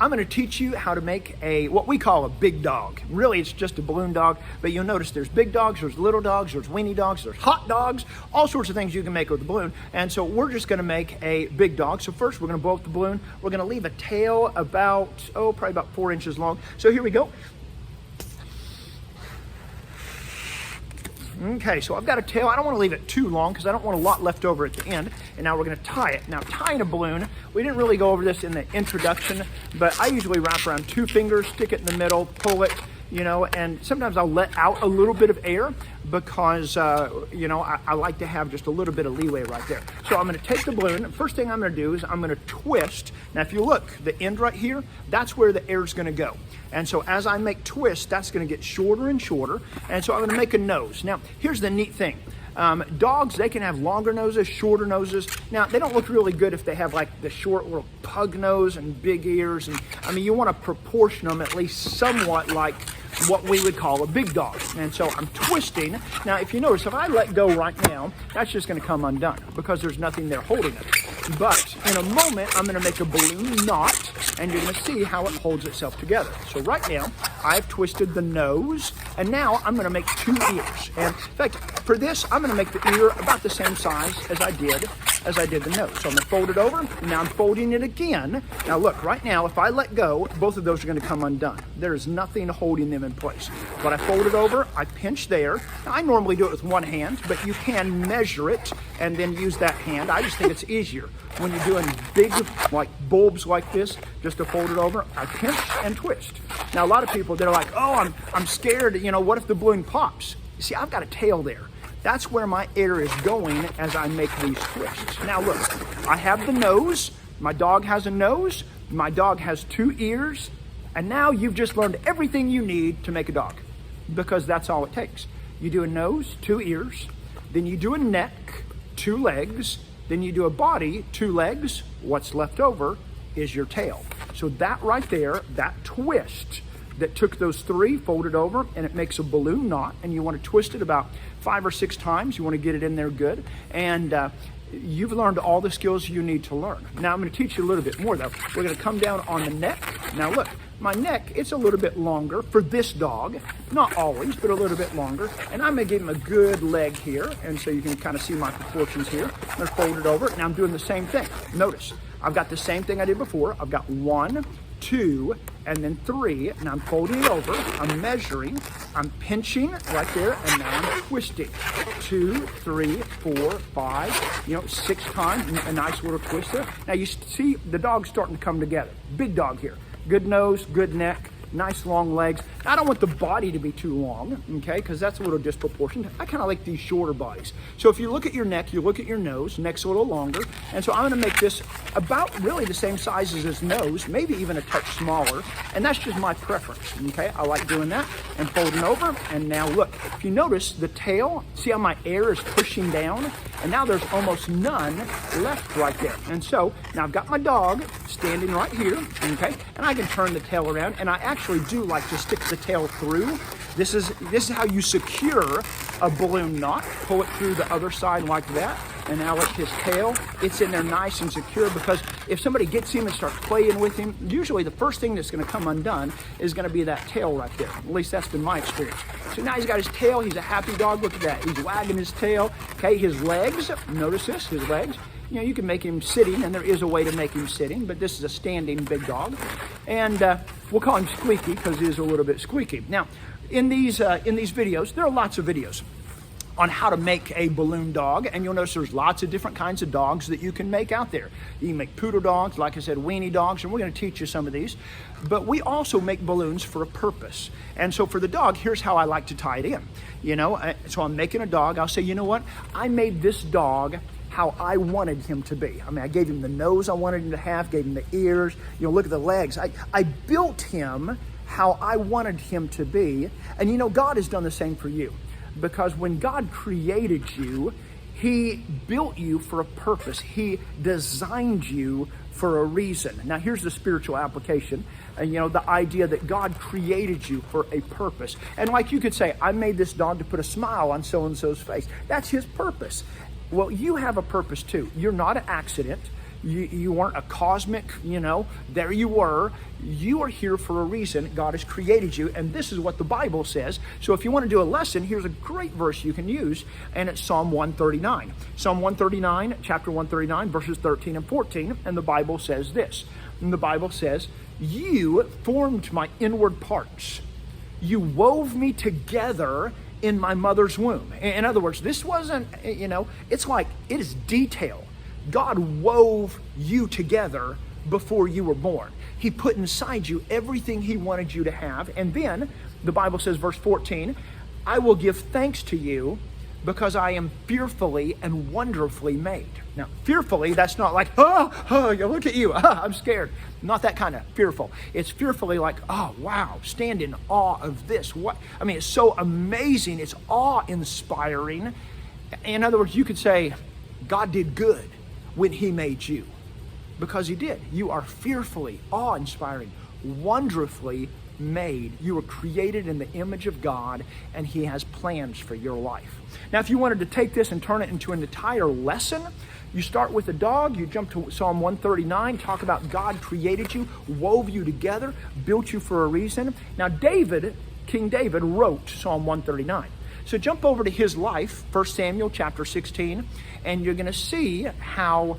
I'm going to teach you how to make what we call a big dog. Really, it's just a balloon dog, but you'll notice there's big dogs, there's little dogs, there's weenie dogs, there's hot dogs, all sorts of things you can make with a balloon. And so we're just going to make a big dog. So first, we're going to blow up the balloon. We're going to leave a tail probably about 4 inches long. So here we go. Okay, so I've got a tail. I don't want to leave it too long because I don't want a lot left over at the end. And now we're going to tie it. Now, tying a balloon, we didn't really go over this in the introduction, but I usually wrap around 2 fingers, stick it in the middle, pull it, and sometimes I'll let out a little bit of air because, I like to have just a little bit of leeway right there. So I'm going to take the balloon. First thing I'm going to do is I'm going to twist. Now, if you look, the end right here, that's where the air is going to go. And so as I make twists, that's going to get shorter and shorter. And so I'm going to make a nose. Now, here's the neat thing. Dogs, they can have longer noses, shorter noses. Now, they don't look really good if they have like the short little pug nose and big ears. And you want to proportion them at least somewhat like what we would call a big dog. And so I'm twisting. Now, if you notice, if I let go right now, that's just going to come undone because there's nothing there holding it. But in a moment, I'm going to make a balloon knot, and you're going to see how it holds itself together. So right now, I've twisted the nose, and now I'm going to make 2 ears. And in fact, for this, I'm going to make the ear about the same size as I did the nose. So I'm going to fold it over, and now I'm folding it again. Now look, right now, if I let go, both of those are going to come undone. There is nothing holding them in place. But I fold it over, I pinch there. Now, I normally do it with one hand, but you can measure it and then use that hand. I just think it's easier when you're doing big like bulbs like this, just to fold it over. I pinch and twist. Now, a lot of people, they're like, oh, I'm scared, what if the balloon pops? You see, I've got a tail there. That's where my air is going as I make these twists. Now look, I have the nose. My dog has a nose. My dog has 2 ears. And now you've just learned everything you need to make a dog, because that's all it takes. You do a nose, 2 ears. Then you do a neck, 2 legs. Then you do a body, 2 legs. What's left over is your tail. So that right there, that twist that took those 3, folded over, and it makes a balloon knot, and you want to twist it about 5 or 6 times. You want to get it in there good. And you've learned all the skills you need to learn. Now I'm going to teach you a little bit more though. We're going to come down on the neck. Now look, my neck, it's a little bit longer for this dog. Not always, but a little bit longer. And I'm going to give him a good leg here. And so you can kind of see my proportions here. I'm going to fold it over. Now I'm doing the same thing. Notice, I've got the same thing I did before. I've got 1, 2, and then 3, and I'm folding it over, I'm measuring, I'm pinching right there, and now I'm twisting. 2, 3, 4, 5, 6 times, a nice little twist there. Now you see the dog's starting to come together. Big dog here. Good nose, good neck, nice long legs. I don't want the body to be too long, okay, because that's a little disproportionate. I kind of like these shorter bodies. So if you look at your neck, you look at your nose, neck's a little longer, and so I'm going to make this about really the same size as his nose, maybe even a touch smaller, and that's just my preference, okay? I like doing that, and folding over, and now look, if you notice the tail, see how my air is pushing down, and now there's almost none left right there. And so now I've got my dog standing right here, okay, and I can turn the tail around, and I actually do like to stick the tail through. This is how you secure a balloon knot. Pull it through the other side like that, and now with his tail, it's in there nice and secure, because if somebody gets him and starts playing with him, usually the first thing that's going to come undone is going to be that tail right there. At least that's been my experience. So now he's got his tail. He's a happy dog. Look at that. He's wagging his tail. Okay, his legs. Notice this, his legs. You can make him sitting, and there is a way to make him sitting, but this is a standing big dog. And we'll call him Squeaky because he is a little bit squeaky. Now, in these videos, there are lots of videos on how to make a balloon dog, and you'll notice there's lots of different kinds of dogs that you can make out there. You can make poodle dogs, like I said, weenie dogs, and we're going to teach you some of these. But we also make balloons for a purpose. And so for the dog, here's how I like to tie it in. So I'm making a dog. I'll say, you know what? I made this dog how I wanted him to be. I gave him the nose I wanted him to have, gave him the ears, look at the legs. I built him how I wanted him to be. And God has done the same for you. Because when God created you, He built you for a purpose. He designed you for a reason. Now here's the spiritual application. And the idea that God created you for a purpose. And like you could say, I made this dog to put a smile on so-and-so's face. That's His purpose. Well, you have a purpose too. You're not an accident. You weren't a cosmic, there you were. You are here for a reason. God has created you, and this is what the Bible says. So if you want to do a lesson, here's a great verse you can use, and it's Psalm 139. Psalm 139, chapter 139, verses 13 and 14, and the Bible says this. And the Bible says, you formed my inward parts. You wove me together in my mother's womb. In other words, this wasn't, it's like, it is detail. God wove you together before you were born. He put inside you everything he wanted you to have. And then the Bible says, verse 14, I will give thanks to you because I am fearfully and wonderfully made. Now, fearfully, that's not like, look at you, I'm scared. Not that kind of fearful. It's fearfully like, oh, wow, stand in awe of this. It's so amazing. It's awe-inspiring. In other words, you could say, God did good when he made you, because he did. You are fearfully, awe-inspiring, wonderfully made. You were created in the image of God, and he has plans for your life. Now, if you wanted to take this and turn it into an entire lesson, you start with a dog, you jump to Psalm 139, talk about God created you, wove you together, built you for a reason. Now, King David wrote Psalm 139. So jump over to his life, 1 Samuel chapter 16, and you're going to see how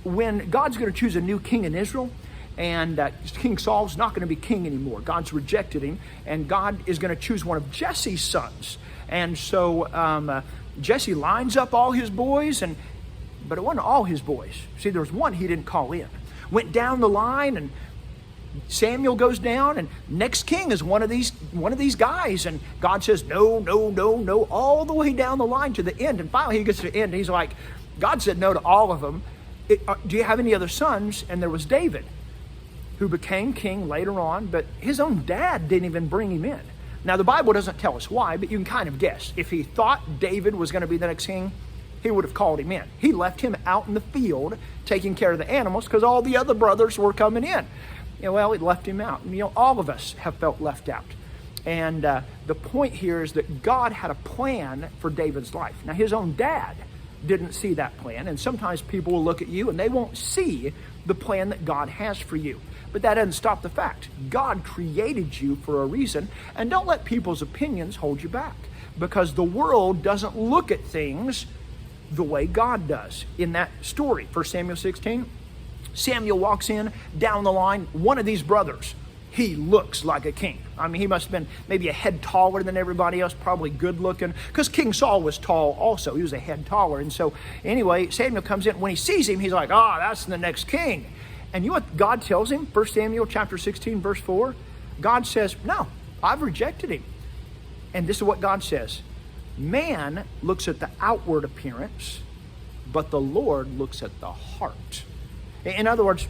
when God's going to choose a new king in Israel, and King Saul's not going to be king anymore. God's rejected him, and God is going to choose one of Jesse's sons. And so Jesse lines up all his boys, but it wasn't all his boys. See, there was one he didn't call in. Went down the line, and Samuel goes down, and next king is one of these guys, and God says no, all the way down the line to the end. And finally he gets to the end, and he's like, God said no to all of them. Do you have any other sons? And there was David, who became king later on, but his own dad didn't even bring him in. Now, the Bible doesn't tell us why, but you can kind of guess. If he thought David was going to be the next king, he would have called him in. He left him out in the field taking care of the animals because all the other brothers were coming in. He left him out. All of us have felt left out. And the point here is that God had a plan for David's life. Now, his own dad didn't see that plan, and sometimes people will look at you and they won't see the plan that God has for you. But that doesn't stop the fact. God created you for a reason, and don't let people's opinions hold you back, because the world doesn't look at things the way God does. In that story, 1 Samuel 16, Samuel walks in, down the line, one of these brothers, he looks like a king. He must have been maybe a head taller than everybody else, probably good looking, because King Saul was tall also. He was a head taller. And so anyway, Samuel comes in. When he sees him, he's like, that's the next king. And you know what God tells him? 1 Samuel chapter 16, verse 4. God says, no, I've rejected him. And this is what God says. Man looks at the outward appearance, but the Lord looks at the heart. In other words,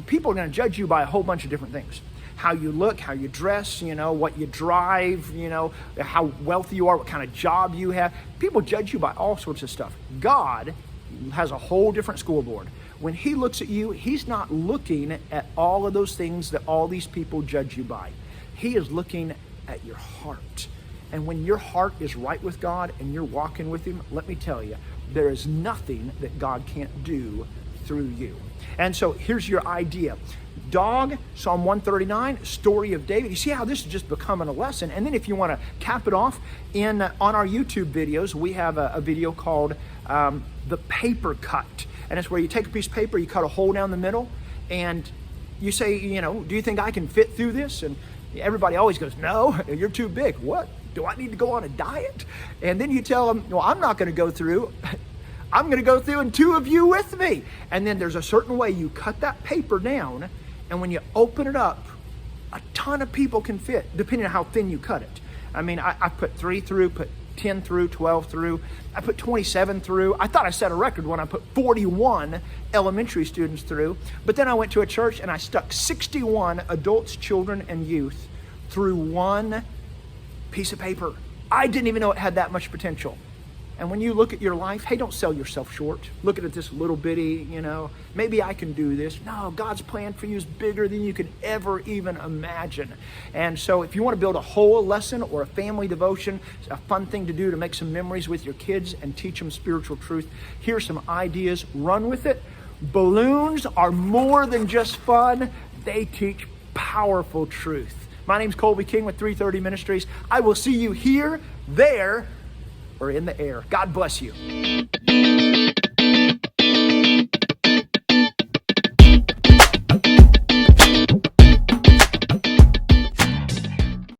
people are going to judge you by a whole bunch of different things. How you look, how you dress, what you drive, how wealthy you are, what kind of job you have. People judge you by all sorts of stuff. God has a whole different scoreboard. When he looks at you, he's not looking at all of those things that all these people judge you by. He is looking at your heart. And when your heart is right with God and you're walking with him, let me tell you, there is nothing that God can't do through you. And so here's your idea. Dog, Psalm 139, story of David. You see how this is just becoming a lesson. And then if you want to cap it off, on our YouTube videos, we have a video called The Paper Cut. And it's where you take a piece of paper, you cut a hole down the middle, and you say, do you think I can fit through this? And everybody always goes, no, you're too big. What? Do I need to go on a diet? And then you tell them, well, I'm not going to go through. I'm going to go through and two of you with me. And then there's a certain way you cut that paper down, and when you open it up, a ton of people can fit, depending on how thin you cut it. I put 3 through, put 10 through, 12 through. I put 27 through. I thought I set a record when I put 41 elementary students through. But then I went to a church and I stuck 61 adults, children, and youth through one piece of paper. I didn't even know it had that much potential. And when you look at your life, hey, don't sell yourself short. Look at this little bitty, maybe I can do this. No, God's plan for you is bigger than you could ever even imagine. And so if you want to build a whole lesson or a family devotion, a fun thing to do to make some memories with your kids and teach them spiritual truth, here's some ideas. Run with it. balloons are more than just fun. They teach powerful truth. My name's Colby King with 330 Ministries. I will see you here, there, or in the air. God bless you.